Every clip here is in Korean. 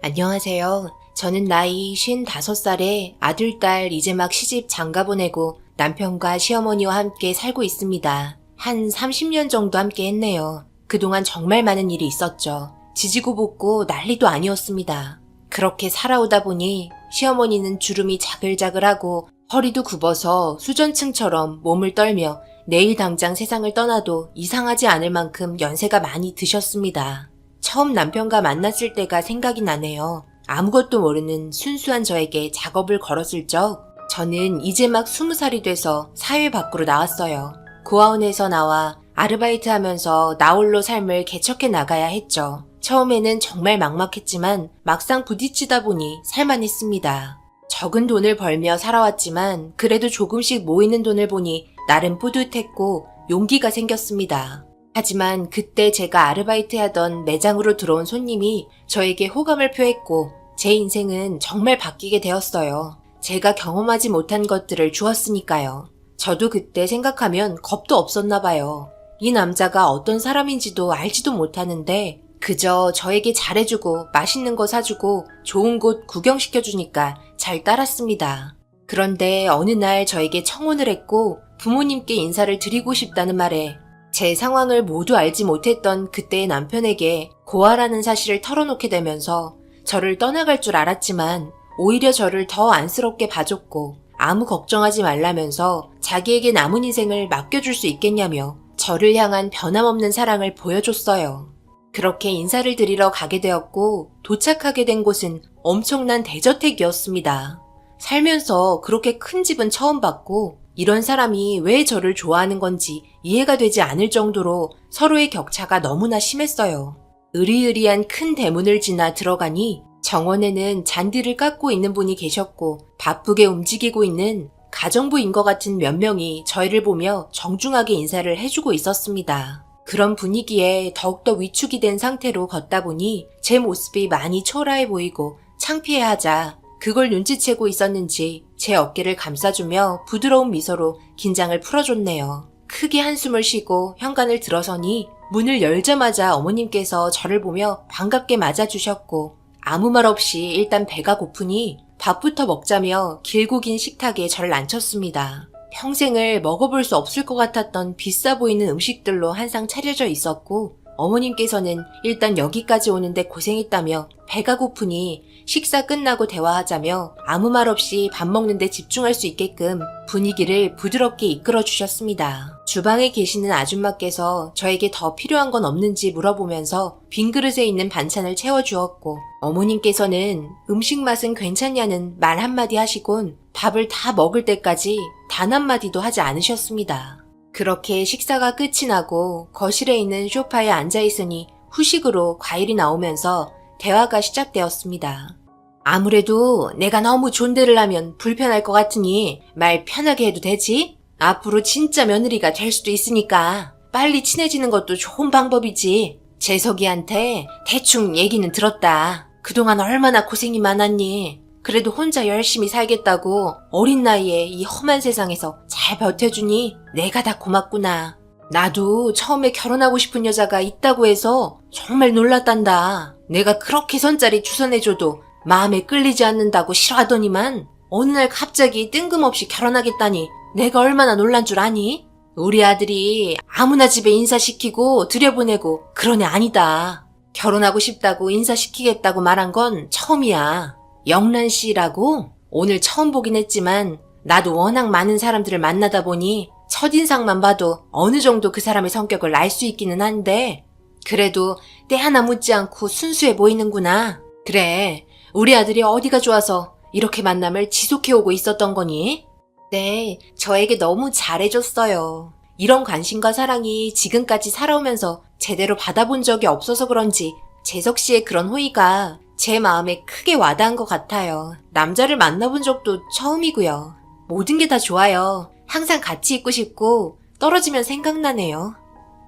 안녕하세요. 저는 나이 55살에 아들, 딸 이제 막 시집 장가 보내고 남편과 시어머니와 함께 살고 있습니다. 한 30년 정도 함께 했네요. 그동안 정말 많은 일이 있었죠. 지지고 볶고 난리도 아니었습니다. 그렇게 살아오다 보니 시어머니는 주름이 자글자글하고 허리도 굽어서 수전층처럼 몸을 떨며 내일 당장 세상을 떠나도 이상하지 않을 만큼 연세가 많이 드셨습니다. 처음 남편과 만났을 때가 생각이 나네요. 아무것도 모르는 순수한 저에게 작업을 걸었을 적 저는 이제 막 20살이 돼서 사회 밖으로 나왔어요. 고아원에서 나와 아르바이트 하면서 나홀로 삶을 개척해 나가야 했죠. 처음에는 정말 막막했지만 막상 부딪히다 보니 살만했습니다. 적은 돈을 벌며 살아왔지만 그래도 조금씩 모이는 돈을 보니 나름 뿌듯했고 용기가 생겼습니다. 하지만 그때 제가 아르바이트 하던 매장으로 들어온 손님이 저에게 호감을 표했고 제 인생은 정말 바뀌게 되었어요. 제가 경험하지 못한 것들을 주었으니까요. 저도 그때 생각하면 겁도 없었나 봐요. 이 남자가 어떤 사람인지도 알지도 못하는데 그저 저에게 잘해주고 맛있는 거 사주고 좋은 곳 구경시켜주니까 잘 따랐습니다. 그런데 어느 날 저에게 청혼을 했고 부모님께 인사를 드리고 싶다는 말에 제 상황을 모두 알지 못했던 그때의 남편에게 고아라는 사실을 털어놓게 되면서 저를 떠나갈 줄 알았지만 오히려 저를 더 안쓰럽게 봐줬고 아무 걱정하지 말라면서 자기에게 남은 인생을 맡겨줄 수 있겠냐며 저를 향한 변함없는 사랑을 보여줬어요. 그렇게 인사를 드리러 가게 되었고 도착하게 된 곳은 엄청난 대저택이었습니다. 살면서 그렇게 큰 집은 처음 봤고 이런 사람이 왜 저를 좋아하는 건지 이해가 되지 않을 정도로 서로의 격차가 너무나 심했어요. 으리으리한 큰 대문을 지나 들어가니 정원에는 잔디를 깎고 있는 분이 계셨고 바쁘게 움직이고 있는 가정부인 것 같은 몇 명이 저희를 보며 정중하게 인사를 해주고 있었습니다. 그런 분위기에 더욱더 위축이 된 상태로 걷다 보니 제 모습이 많이 초라해 보이고 창피해하자 그걸 눈치채고 있었는지 제 어깨를 감싸주며 부드러운 미소로 긴장을 풀어줬네요. 크게 한숨을 쉬고 현관을 들어서니 문을 열자마자 어머님께서 저를 보며 반갑게 맞아주셨고 아무 말 없이 일단 배가 고프니 밥부터 먹자며 길고 긴 식탁에 저를 앉혔습니다. 평생을 먹어볼 수 없을 것 같았던 비싸 보이는 음식들로 한상 차려져 있었고 어머님께서는 일단 여기까지 오는데 고생했다며 배가 고프니 식사 끝나고 대화하자며 아무 말 없이 밥 먹는데 집중할 수 있게끔 분위기를 부드럽게 이끌어 주셨습니다. 주방에 계시는 아줌마께서 저에게 더 필요한 건 없는지 물어보면서 빈 그릇에 있는 반찬을 채워주었고 어머님께서는 음식 맛은 괜찮냐는 말 한마디 하시곤 밥을 다 먹을 때까지 단 한마디도 하지 않으셨습니다. 그렇게 식사가 끝이 나고 거실에 있는 소파에 앉아있으니 후식으로 과일이 나오면서 대화가 시작되었습니다. 아무래도 내가 너무 존대를 하면 불편할 것 같으니 말 편하게 해도 되지? 앞으로 진짜 며느리가 될 수도 있으니까 빨리 친해지는 것도 좋은 방법이지. 재석이한테 대충 얘기는 들었다. 그동안 얼마나 고생이 많았니? 그래도 혼자 열심히 살겠다고 어린 나이에 이 험한 세상에서 잘 버텨주니 내가 다 고맙구나. 나도 처음에 결혼하고 싶은 여자가 있다고 해서 정말 놀랐단다. 내가 그렇게 선짜리 주선해줘도 마음에 끌리지 않는다고 싫어하더니만 어느 날 갑자기 뜬금없이 결혼하겠다니 내가 얼마나 놀란 줄 아니? 우리 아들이 아무나 집에 인사시키고 들여보내고 그런 애 아니다. 결혼하고 싶다고 인사시키겠다고 말한 건 처음이야. 영란 씨라고? 오늘 처음 보긴 했지만 나도 워낙 많은 사람들을 만나다 보니 첫인상만 봐도 어느 정도 그 사람의 성격을 알 수 있기는 한데 그래도 때 하나 묻지 않고 순수해 보이는구나. 그래, 우리 아들이 어디가 좋아서 이렇게 만남을 지속해오고 있었던 거니? 네, 저에게 너무 잘해줬어요. 이런 관심과 사랑이 지금까지 살아오면서 제대로 받아본 적이 없어서 그런지 재석 씨의 그런 호의가 제 마음에 크게 와닿은 것 같아요. 남자를 만나본 적도 처음이고요. 모든 게 다 좋아요. 항상 같이 있고 싶고 떨어지면 생각나네요.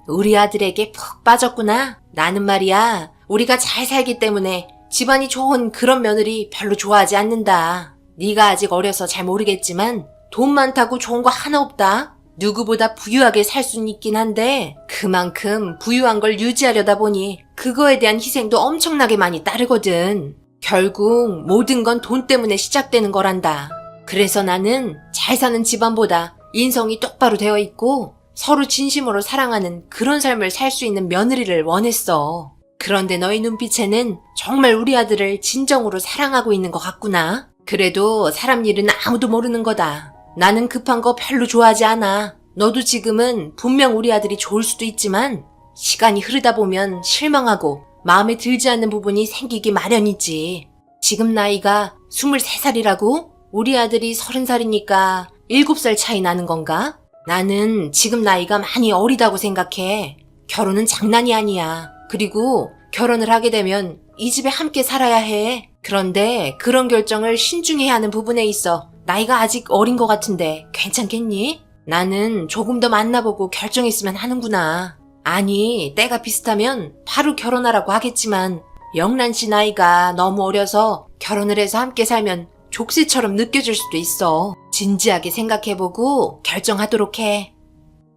우리 아들에게 푹 빠졌구나. 나는 말이야, 우리가 잘 살기 때문에 집안이 좋은 그런 며느리 별로 좋아하지 않는다. 네가 아직 어려서 잘 모르겠지만 돈 많다고 좋은 거 하나 없다. 누구보다 부유하게 살 수는 있긴 한데 그만큼 부유한 걸 유지하려다 보니 그거에 대한 희생도 엄청나게 많이 따르거든. 결국 모든 건 돈 때문에 시작되는 거란다. 그래서 나는 잘 사는 집안보다 인성이 똑바로 되어 있고 서로 진심으로 사랑하는 그런 삶을 살 수 있는 며느리를 원했어. 그런데 너희 눈빛에는 정말 우리 아들을 진정으로 사랑하고 있는 것 같구나. 그래도 사람 일은 아무도 모르는 거다. 나는 급한 거 별로 좋아하지 않아. 너도 지금은 분명 우리 아들이 좋을 수도 있지만 시간이 흐르다 보면 실망하고 마음에 들지 않는 부분이 생기기 마련이지. 지금 나이가 23살이라고? 우리 아들이 30살이니까 7살 차이 나는 건가? 나는 지금 나이가 많이 어리다고 생각해. 결혼은 장난이 아니야. 그리고 결혼을 하게 되면 이 집에 함께 살아야 해. 그런데 그런 결정을 신중해야 하는 부분에 있어 나이가 아직 어린 것 같은데 괜찮겠니? 나는 조금 더 만나보고 결정했으면 하는구나. 아니, 때가 비슷하면 바로 결혼하라고 하겠지만 영란 씨 나이가 너무 어려서 결혼을 해서 함께 살면 족쇄처럼 느껴질 수도 있어. 진지하게 생각해보고 결정하도록 해.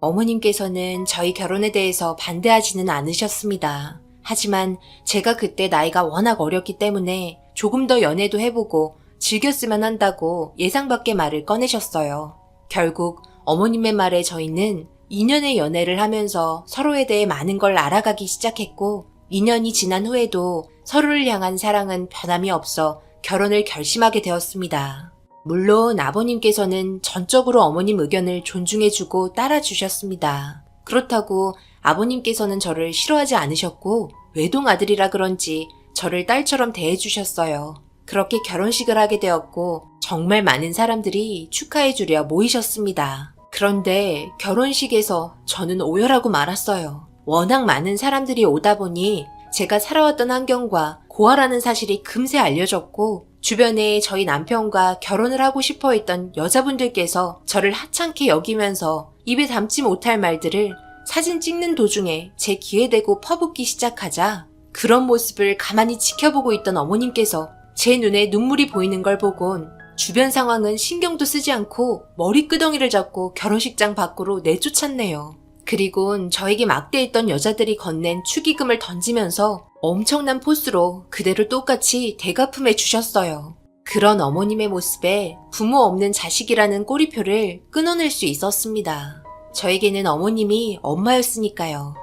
어머님께서는 저희 결혼에 대해서 반대하지는 않으셨습니다. 하지만 제가 그때 나이가 워낙 어렸기 때문에 조금 더 연애도 해보고 즐겼으면 한다고 예상 밖의 말을 꺼내셨어요. 결국 어머님의 말에 저희는 2년의 연애를 하면서 서로에 대해 많은 걸 알아가기 시작했고 2년이 지난 후에도 서로를 향한 사랑은 변함이 없어 결혼을 결심하게 되었습니다. 물론 아버님께서는 전적으로 어머님 의견을 존중해주고 따라주셨습니다. 그렇다고 아버님께서는 저를 싫어하지 않으셨고 외동아들이라 그런지 저를 딸처럼 대해주셨어요. 그렇게 결혼식을 하게 되었고 정말 많은 사람들이 축하해주려 모이셨습니다. 그런데 결혼식에서 저는 오열하고 말았어요. 워낙 많은 사람들이 오다 보니 제가 살아왔던 환경과 고아라는 사실이 금세 알려졌고 주변에 저희 남편과 결혼을 하고 싶어 했던 여자분들께서 저를 하찮게 여기면서 입에 담지 못할 말들을 사진 찍는 도중에 제 귀에 대고 퍼붓기 시작하자 그런 모습을 가만히 지켜보고 있던 어머님께서 제 눈에 눈물이 보이는 걸 보곤 주변 상황은 신경도 쓰지 않고 머리끄덩이를 잡고 결혼식장 밖으로 내쫓았네요. 그리곤 저에게 막대했던 여자들이 건넨 축의금을 던지면서 엄청난 포스로 그대로 똑같이 대가품해 주셨어요. 그런 어머님의 모습에 부모 없는 자식이라는 꼬리표를 끊어낼 수 있었습니다. 저에게는 어머님이 엄마였으니까요.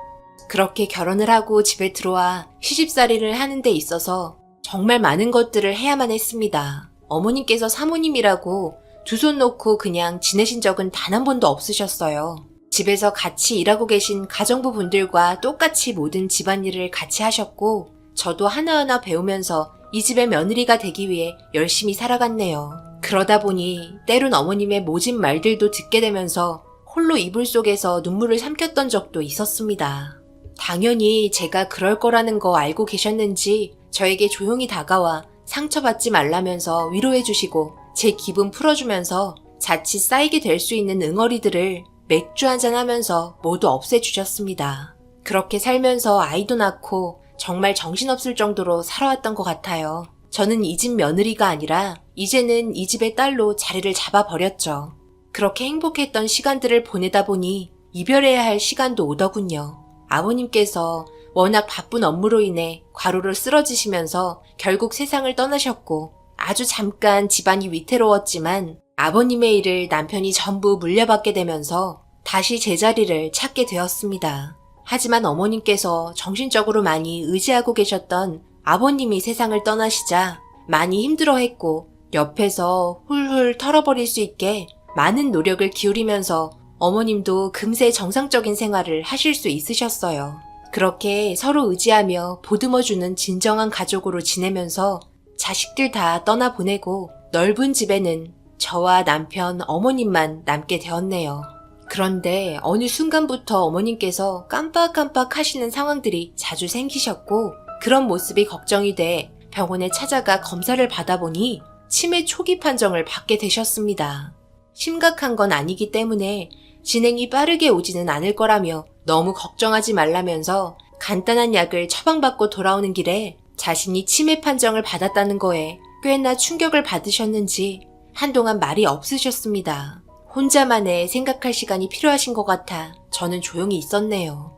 그렇게 결혼을 하고 집에 들어와 시집살이를 하는 데 있어서 정말 많은 것들을 해야만 했습니다. 어머님께서 사모님이라고 두 손 놓고 그냥 지내신 적은 단 한 번도 없으셨어요. 집에서 같이 일하고 계신 가정부 분들과 똑같이 모든 집안일을 같이 하셨고 저도 하나하나 배우면서 이 집의 며느리가 되기 위해 열심히 살아갔네요. 그러다 보니 때론 어머님의 모진 말들도 듣게 되면서 홀로 이불 속에서 눈물을 삼켰던 적도 있었습니다. 당연히 제가 그럴 거라는 거 알고 계셨는지 저에게 조용히 다가와 상처받지 말라면서 위로해 주시고 제 기분 풀어주면서 자칫 쌓이게 될 수 있는 응어리들을 맥주 한잔 하면서 모두 없애주셨습니다. 그렇게 살면서 아이도 낳고 정말 정신없을 정도로 살아왔던 것 같아요. 저는 이 집 며느리가 아니라 이제는 이 집의 딸로 자리를 잡아버렸죠. 그렇게 행복했던 시간들을 보내다 보니 이별해야 할 시간도 오더군요. 아버님께서 워낙 바쁜 업무로 인해 과로로 쓰러지시면서 결국 세상을 떠나셨고 아주 잠깐 집안이 위태로웠지만 아버님의 일을 남편이 전부 물려받게 되면서 다시 제자리를 찾게 되었습니다. 하지만 어머님께서 정신적으로 많이 의지하고 계셨던 아버님이 세상을 떠나시자 많이 힘들어했고 옆에서 훌훌 털어버릴 수 있게 많은 노력을 기울이면서 어머님도 금세 정상적인 생활을 하실 수 있으셨어요. 그렇게 서로 의지하며 보듬어주는 진정한 가족으로 지내면서 자식들 다 떠나보내고 넓은 집에는 저와 남편, 어머님만 남게 되었네요. 그런데 어느 순간부터 어머님께서 깜빡깜빡 하시는 상황들이 자주 생기셨고 그런 모습이 걱정이 돼 병원에 찾아가 검사를 받아보니 치매 초기 판정을 받게 되셨습니다. 심각한 건 아니기 때문에 진행이 빠르게 오지는 않을 거라며 너무 걱정하지 말라면서 간단한 약을 처방받고 돌아오는 길에 자신이 치매 판정을 받았다는 거에 꽤나 충격을 받으셨는지 한동안 말이 없으셨습니다. 혼자만의 생각할 시간이 필요하신 것 같아 저는 조용히 있었네요.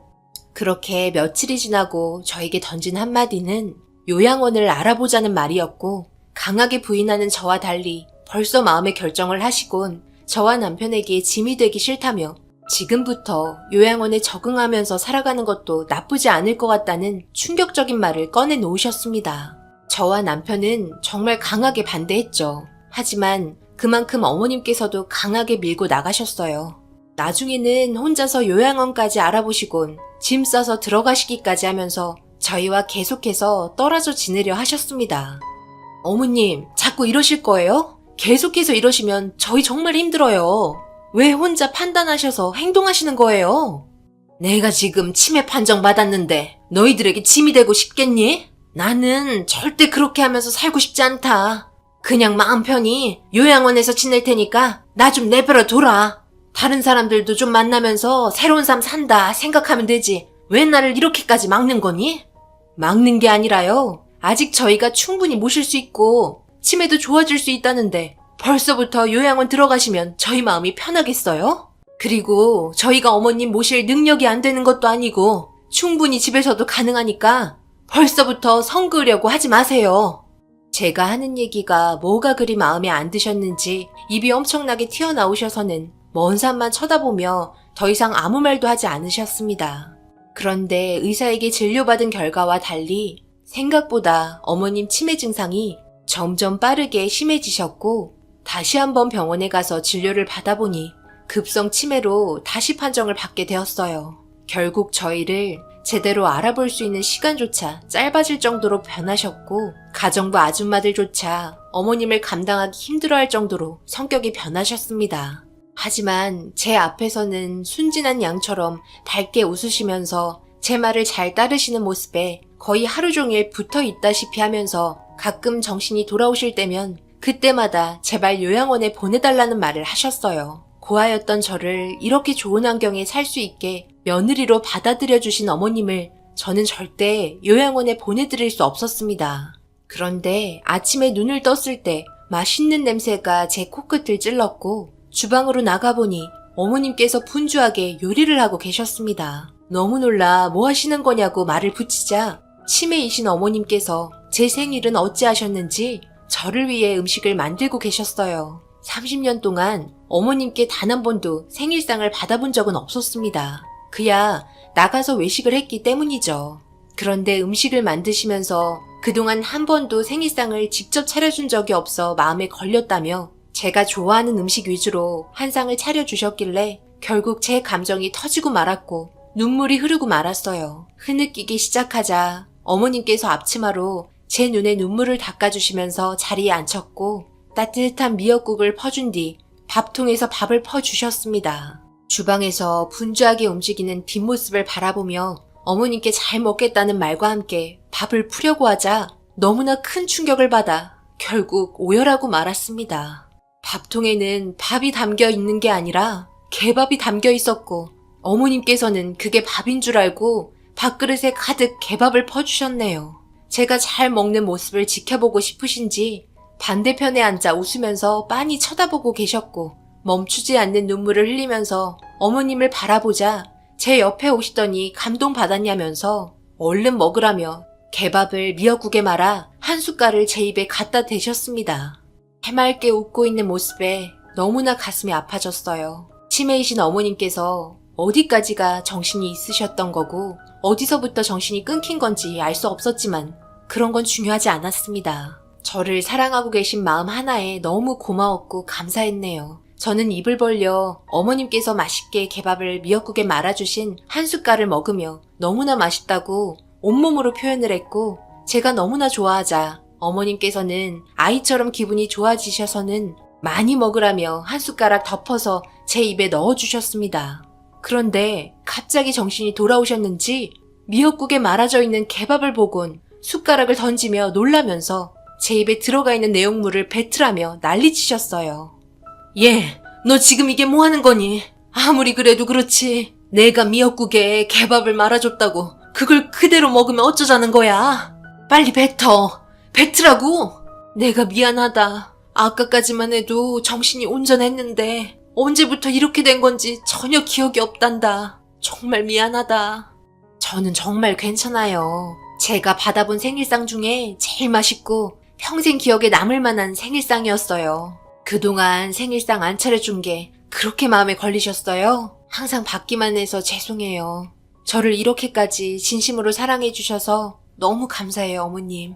그렇게 며칠이 지나고 저에게 던진 한마디는 요양원을 알아보자는 말이었고 강하게 부인하는 저와 달리 벌써 마음의 결정을 하시곤 저와 남편에게 짐이 되기 싫다며 지금부터 요양원에 적응하면서 살아가는 것도 나쁘지 않을 것 같다는 충격적인 말을 꺼내 놓으셨습니다. 저와 남편은 정말 강하게 반대했죠. 하지만 그만큼 어머님께서도 강하게 밀고 나가셨어요. 나중에는 혼자서 요양원까지 알아보시곤 짐 싸서 들어가시기까지 하면서 저희와 계속해서 떨어져 지내려 하셨습니다. 어머님, 자꾸 이러실 거예요? 계속해서 이러시면 저희 정말 힘들어요. 왜 혼자 판단하셔서 행동하시는 거예요? 내가 지금 치매 판정 받았는데 너희들에게 짐이 되고 싶겠니? 나는 절대 그렇게 하면서 살고 싶지 않다. 그냥 마음 편히 요양원에서 지낼 테니까 나 좀 내버려 둬라. 다른 사람들도 좀 만나면서 새로운 삶 산다 생각하면 되지. 왜 나를 이렇게까지 막는 거니? 막는 게 아니라요. 아직 저희가 충분히 모실 수 있고 치매도 좋아질 수 있다는데 벌써부터 요양원 들어가시면 저희 마음이 편하겠어요? 그리고 저희가 어머님 모실 능력이 안 되는 것도 아니고 충분히 집에서도 가능하니까 벌써부터 성 그으려고 하지 마세요. 제가 하는 얘기가 뭐가 그리 마음에 안 드셨는지 입이 엄청나게 튀어나오셔서는 먼 산만 쳐다보며 더 이상 아무 말도 하지 않으셨습니다. 그런데 의사에게 진료받은 결과와 달리 생각보다 어머님 치매 증상이 점점 빠르게 심해지셨고 다시 한번 병원에 가서 진료를 받아보니 급성 치매로 다시 판정을 받게 되었어요. 결국 저희를 제대로 알아볼 수 있는 시간조차 짧아질 정도로 변하셨고 가정부 아줌마들조차 어머님을 감당하기 힘들어할 정도로 성격이 변하셨습니다. 하지만 제 앞에서는 순진한 양처럼 밝게 웃으시면서 제 말을 잘 따르시는 모습에 거의 하루 종일 붙어 있다시피 하면서 가끔 정신이 돌아오실 때면 그때마다 제발 요양원에 보내달라는 말을 하셨어요. 고아였던 저를 이렇게 좋은 환경에 살 수 있게 며느리로 받아들여주신 어머님을 저는 절대 요양원에 보내드릴 수 없었습니다. 그런데 아침에 눈을 떴을 때 맛있는 냄새가 제 코끝을 찔렀고 주방으로 나가보니 어머님께서 분주하게 요리를 하고 계셨습니다. 너무 놀라 뭐 하시는 거냐고 말을 붙이자 치매이신 어머님께서 제 생일은 어찌하셨는지 저를 위해 음식을 만들고 계셨어요. 30년 동안 어머님께 단 한 번도 생일상을 받아본 적은 없었습니다. 그야 나가서 외식을 했기 때문이죠. 그런데 음식을 만드시면서 그동안 한 번도 생일상을 직접 차려준 적이 없어 마음에 걸렸다며 제가 좋아하는 음식 위주로 한 상을 차려주셨길래 결국 제 감정이 터지고 말았고 눈물이 흐르고 말았어요. 흐느끼기 시작하자 어머님께서 앞치마로 제 눈에 눈물을 닦아주시면서 자리에 앉혔고 따뜻한 미역국을 퍼준 뒤 밥통에서 밥을 퍼주셨습니다. 주방에서 분주하게 움직이는 뒷모습을 바라보며 어머님께 잘 먹겠다는 말과 함께 밥을 푸려고 하자 너무나 큰 충격을 받아 결국 오열하고 말았습니다. 밥통에는 밥이 담겨 있는 게 아니라 개밥이 담겨 있었고 어머님께서는 그게 밥인 줄 알고 밥그릇에 가득 개밥을 퍼주셨네요. 제가 잘 먹는 모습을 지켜보고 싶으신지 반대편에 앉아 웃으면서 빤히 쳐다보고 계셨고 멈추지 않는 눈물을 흘리면서 어머님을 바라보자 제 옆에 오시더니 감동받았냐면서 얼른 먹으라며 개밥을 미역국에 말아 한 숟갈을 제 입에 갖다 대셨습니다. 해맑게 웃고 있는 모습에 너무나 가슴이 아파졌어요. 치매이신 어머님께서 어디까지가 정신이 있으셨던 거고 어디서부터 정신이 끊긴 건지 알 수 없었지만 그런 건 중요하지 않았습니다. 저를 사랑하고 계신 마음 하나에 너무 고마웠고 감사했네요. 저는 입을 벌려 어머님께서 맛있게 개밥을 미역국에 말아주신 한 숟갈을 먹으며 너무나 맛있다고 온몸으로 표현을 했고 제가 너무나 좋아하자 어머님께서는 아이처럼 기분이 좋아지셔서는 많이 먹으라며 한 숟가락 덮어서 제 입에 넣어주셨습니다. 그런데 갑자기 정신이 돌아오셨는지 미역국에 말아져 있는 개밥을 보곤 숟가락을 던지며 놀라면서 제 입에 들어가 있는 내용물을 뱉으라며 난리치셨어요. 얘, 너 지금 이게 뭐 하는 거니? 아무리 그래도 그렇지. 내가 미역국에 개밥을 말아줬다고 그걸 그대로 먹으면 어쩌자는 거야? 빨리 뱉어. 뱉으라고. 내가 미안하다. 아까까지만 해도 정신이 온전했는데 언제부터 이렇게 된 건지 전혀 기억이 없단다. 정말 미안하다. 저는 정말 괜찮아요. 제가 받아본 생일상 중에 제일 맛있고 평생 기억에 남을 만한 생일상이었어요. 그동안 생일상 안 차려준 게 그렇게 마음에 걸리셨어요? 항상 받기만 해서 죄송해요. 저를 이렇게까지 진심으로 사랑해주셔서 너무 감사해요, 어머님.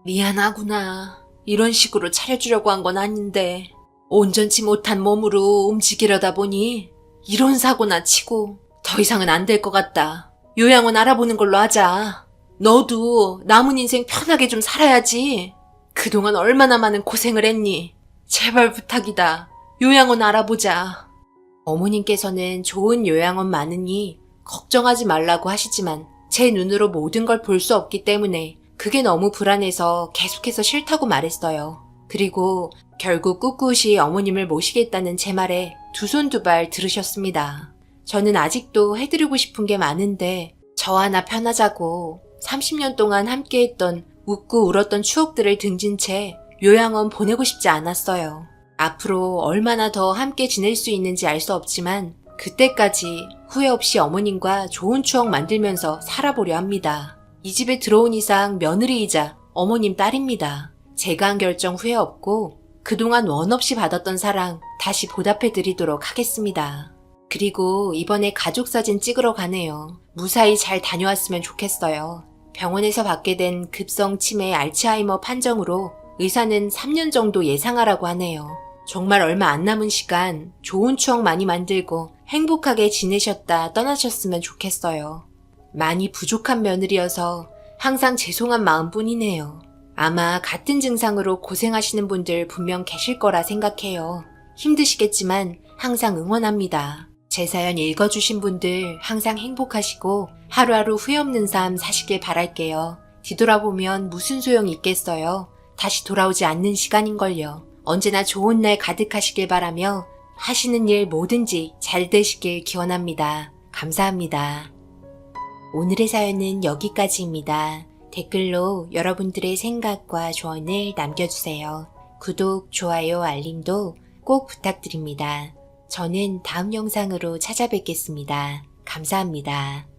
미안하구나. 이런 식으로 차려주려고 한 건 아닌데 온전치 못한 몸으로 움직이려다 보니 이런 사고나 치고 더 이상은 안 될 것 같다. 요양원 알아보는 걸로 하자. 너도 남은 인생 편하게 좀 살아야지. 그동안 얼마나 많은 고생을 했니? 제발 부탁이다. 요양원 알아보자. 어머님께서는 좋은 요양원 많으니 걱정하지 말라고 하시지만 제 눈으로 모든 걸 볼 수 없기 때문에 그게 너무 불안해서 계속해서 싫다고 말했어요. 그리고 결국 꿋꿋이 어머님을 모시겠다는 제 말에 두 손 두 발 들으셨습니다. 저는 아직도 해드리고 싶은 게 많은데 저 하나 편하자고 30년 동안 함께했던 웃고 울었던 추억들을 등진 채 요양원 보내고 싶지 않았어요. 앞으로 얼마나 더 함께 지낼 수 있는지 알 수 없지만 그때까지 후회 없이 어머님과 좋은 추억 만들면서 살아보려 합니다. 이 집에 들어온 이상 며느리이자 어머님 딸입니다. 제가 한 결정 후회 없고 그동안 원 없이 받았던 사랑 다시 보답해 드리도록 하겠습니다. 그리고 이번에 가족사진 찍으러 가네요. 무사히 잘 다녀왔으면 좋겠어요. 병원에서 받게 된 급성 치매 알츠하이머 판정으로 의사는 3년 정도 예상하라고 하네요. 정말 얼마 안 남은 시간 좋은 추억 많이 만들고 행복하게 지내셨다 떠나셨으면 좋겠어요. 많이 부족한 며느리여서 항상 죄송한 마음뿐이네요. 아마 같은 증상으로 고생하시는 분들 분명 계실 거라 생각해요. 힘드시겠지만 항상 응원합니다. 제 사연 읽어주신 분들 항상 행복하시고 하루하루 후회 없는 삶 사시길 바랄게요. 뒤돌아보면 무슨 소용이 있겠어요. 다시 돌아오지 않는 시간인걸요. 언제나 좋은 날 가득하시길 바라며 하시는 일 뭐든지 잘 되시길 기원합니다. 감사합니다. 오늘의 사연은 여기까지입니다. 댓글로 여러분들의 생각과 조언을 남겨주세요. 구독, 좋아요, 알림도 꼭 부탁드립니다. 저는 다음 영상으로 찾아뵙겠습니다. 감사합니다.